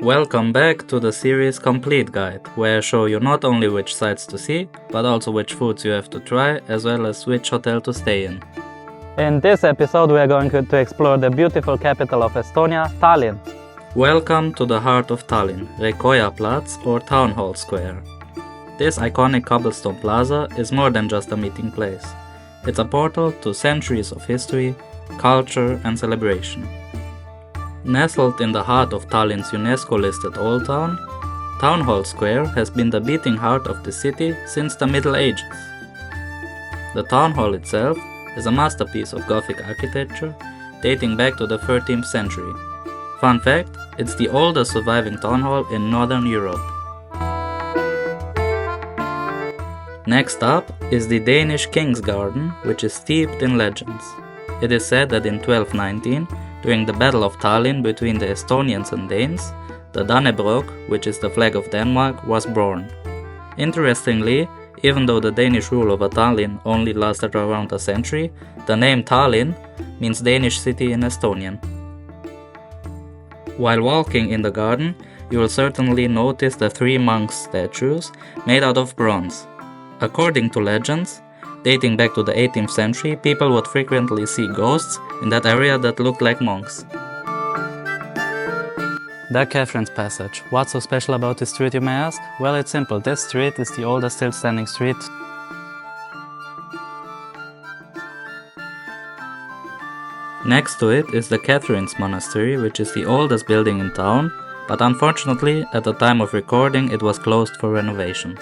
Welcome back to the series Complete Guide, where I show you not only which sites to see, but also which foods you have to try, as well as which hotel to stay in. In this episode we are going to explore the beautiful capital of Estonia, Tallinn. Welcome to the heart of Tallinn, Platz or Town Hall Square. This iconic cobblestone plaza is more than just a meeting place. It's a portal to centuries of history, culture and celebration. Nestled in the heart of Tallinn's UNESCO-listed Old Town, Town Hall Square has been the beating heart of the city since the Middle Ages. The town hall itself is a masterpiece of Gothic architecture dating back to the 13th century. Fun fact, it's the oldest surviving town hall in Northern Europe. Next up is the Danish King's Garden, which is steeped in legends. It is said that in 1219, during the Battle of Tallinn between the Estonians and Danes, the Dannebrog, which is the flag of Denmark, was born. Interestingly, even though the Danish rule over Tallinn only lasted around a century, the name Tallinn means Danish city in Estonian. While walking in the garden, you will certainly notice the three monks' statues made out of bronze. According to legends, dating back to the 18th century, people would frequently see ghosts in that area that looked like monks. The Catherine's Passage. What's so special about this street, you may ask? Well, it's simple. This street is the oldest still standing street. Next to it is the Catherine's Monastery, which is the oldest building in town, but unfortunately, at the time of recording, it was closed for renovations.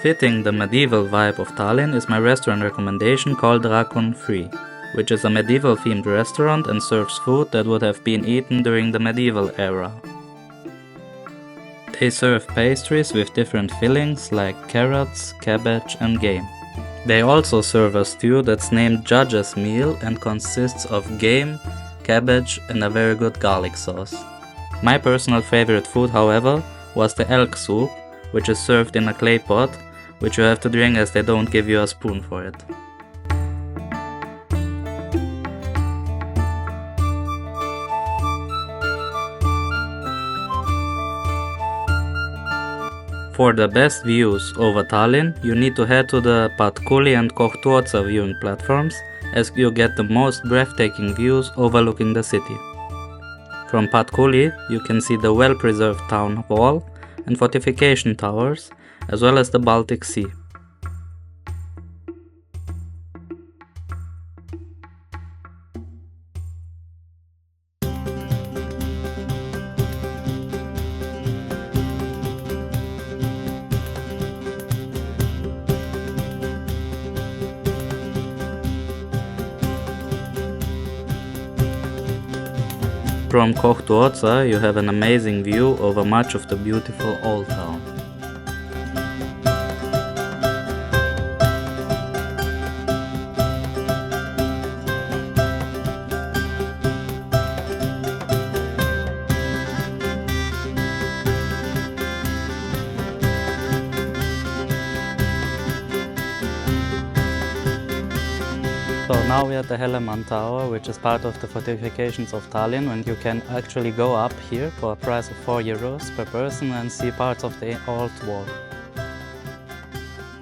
Fitting the medieval vibe of Tallinn is my restaurant recommendation called Rakun 3, which is a medieval themed restaurant and serves food that would have been eaten during the medieval era. They serve pastries with different fillings like carrots, cabbage and game. They also serve a stew that's named Judge's Meal and consists of game, cabbage and a very good garlic sauce. My personal favorite food, however, was the elk soup, which is served in a clay pot, which you have to drink as they don't give you a spoon for it. For the best views over Tallinn, you need to head to the Patkuli and Kohtuotsa Viewingplatforms, as you get the most breathtaking views overlooking the city. From Patkuli, you can see the well-preserved town wall and fortification towers, as well as the Baltic Sea. From Kohtuotsa, you have an amazing view over much of the beautiful Old Town. So now we're at the Hellemann Tower, which is part of the fortifications of Tallinn, and you can actually go up here for a price of €4 per person and see parts of the old wall.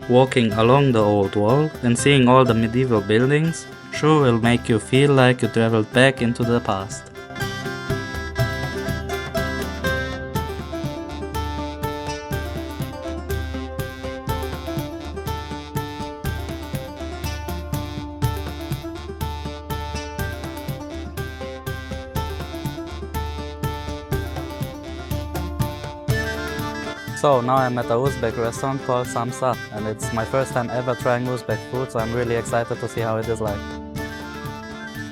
Walking along the old wall and seeing all the medieval buildings sure will make you feel like you traveled back into the past. So now I'm at a Uzbek restaurant called Samsa, and it's my first time ever trying Uzbek food, so I'm really excited to see how it is like.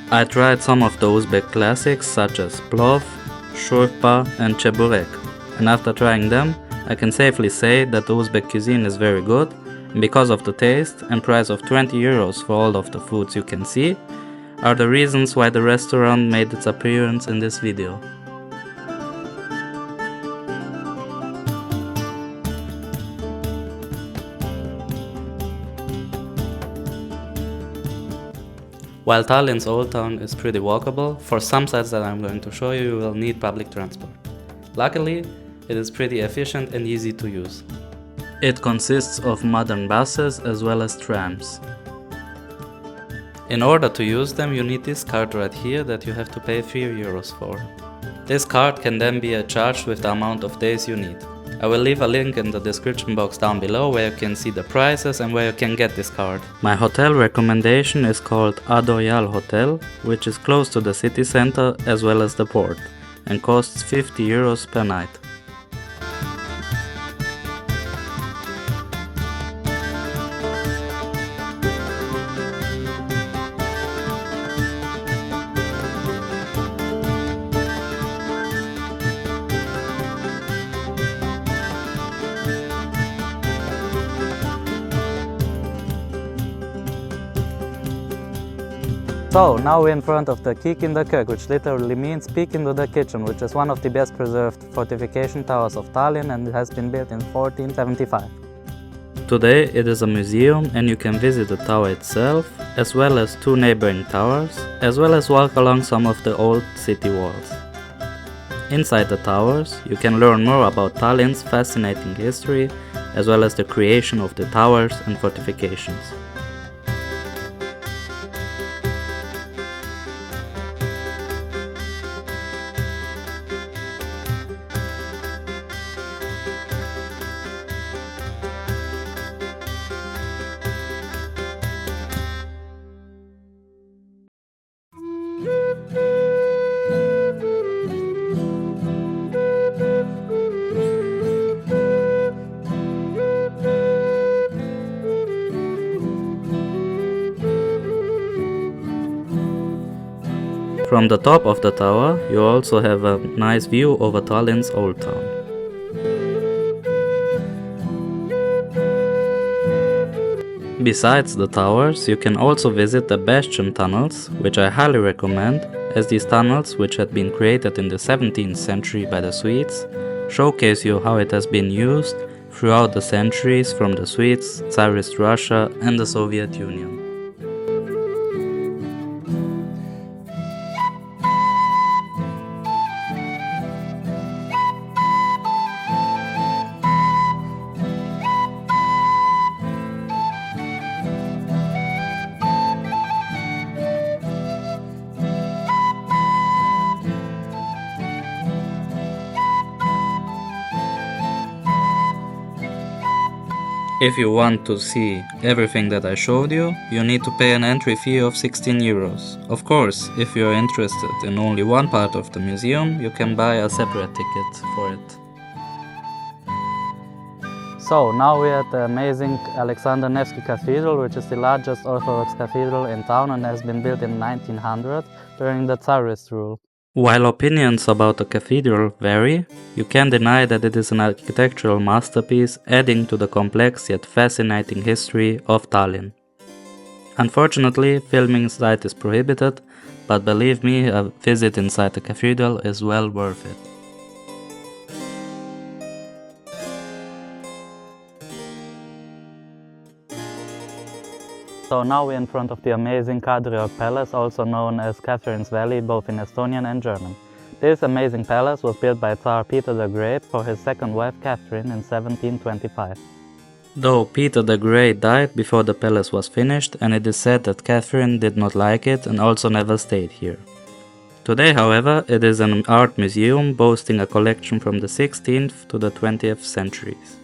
I tried some of the Uzbek classics such as plov, shurpa and cheburek, and after trying them, I can safely say that the Uzbek cuisine is very good, and because of the taste and price of €20 for all of the foods you can see, are the reasons why the restaurant made its appearance in this video. While Tallinn's Old Town is pretty walkable, for some sites that I'm going to show you, you will need public transport. Luckily, it is pretty efficient and easy to use. It consists of modern buses as well as trams. In order to use them, you need this card right here that you have to pay €3 for. This card can then be charged with the amount of days you need. I will leave a link in the description box down below where you can see the prices and where you can get this card. My hotel recommendation is called Adoyal Hotel, which is close to the city center as well as the port, and costs €50 per night. So, now we're in front of the Kiek in the Kiek, which literally means peek into the kitchen, which is one of the best preserved fortification towers of Tallinn and it has been built in 1475. Today it is a museum and you can visit the tower itself, as well as two neighboring towers, as well as walk along some of the old city walls. Inside the towers, you can learn more about Tallinn's fascinating history, as well as the creation of the towers and fortifications. From the top of the tower, you also have a nice view over Tallinn's Old Town. Besides the towers, you can also visit the bastion tunnels, which I highly recommend, as these tunnels, which had been created in the 17th century by the Swedes, showcase you how it has been used throughout the centuries from the Swedes, Tsarist Russia and the Soviet Union. If you want to see everything that I showed you, you need to pay an entry fee of €16. Of course, if you are interested in only one part of the museum, you can buy a separate ticket for it. So, now we're at the amazing Alexander Nevsky Cathedral, which is the largest Orthodox cathedral in town and has been built in 1900 during the Tsarist rule. While opinions about the cathedral vary, you can't deny that it is an architectural masterpiece adding to the complex yet fascinating history of Tallinn. Unfortunately, filming inside is prohibited, but believe me, a visit inside the cathedral is well worth it. So now we're in front of the amazing Kadriorg Palace, also known as Catherine's Valley, both in Estonian and German. This amazing palace was built by Tsar Peter the Great for his second wife Catherine in 1725. Though Peter the Great died before the palace was finished, and it is said that Catherine did not like it and also never stayed here. Today, however, it is an art museum boasting a collection from the 16th to the 20th centuries.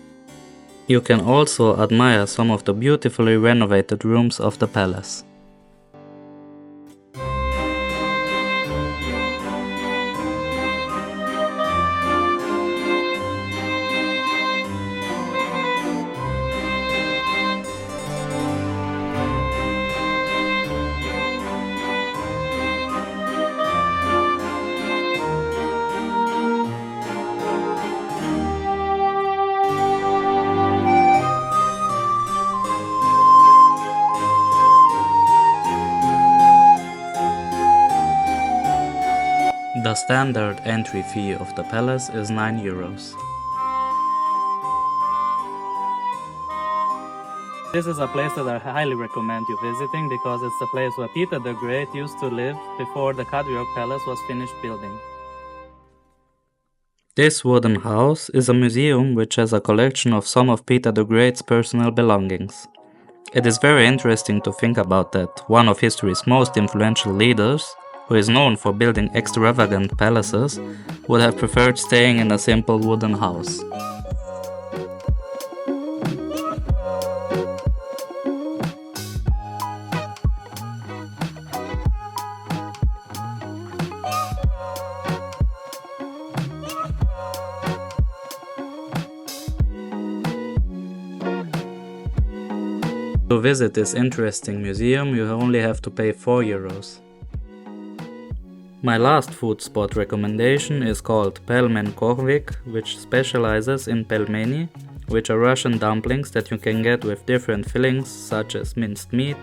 You can also admire some of the beautifully renovated rooms of the palace. The standard entry fee of the palace is €9. This is a place that I highly recommend you visiting because it's the place where Peter the Great used to live before the Kadriorg Palace was finished building. This wooden house is a museum which has a collection of some of Peter the Great's personal belongings. It is very interesting to think about that one of history's most influential leaders, who is known for building extravagant palaces, would have preferred staying in a simple wooden house. To visit this interesting museum, you only have to pay €4. My last food spot recommendation is called Hellemann Tower, which specializes in pelmeni, which are Russian dumplings that you can get with different fillings such as minced meat,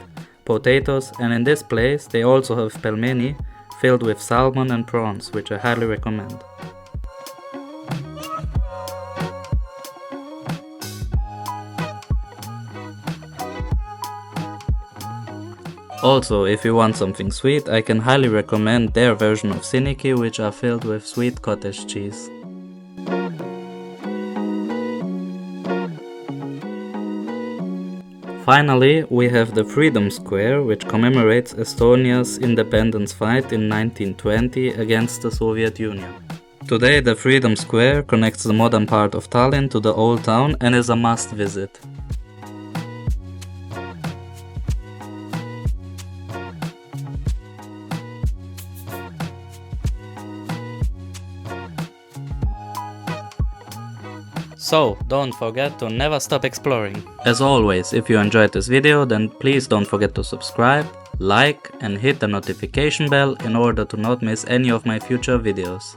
potatoes, and in this place they also have pelmeni filled with salmon and prawns, which I highly recommend. Also, if you want something sweet, I can highly recommend their version of siniki, which are filled with sweet cottage cheese. Finally, we have the Freedom Square, which commemorates Estonia's independence fight in 1920 against the Soviet Union. Today, the Freedom Square connects the modern part of Tallinn to the old town and is a must visit. So, don't forget to never stop exploring. As always, if you enjoyed this video, then please don't forget to subscribe, like and hit the notification bell in order to not miss any of my future videos.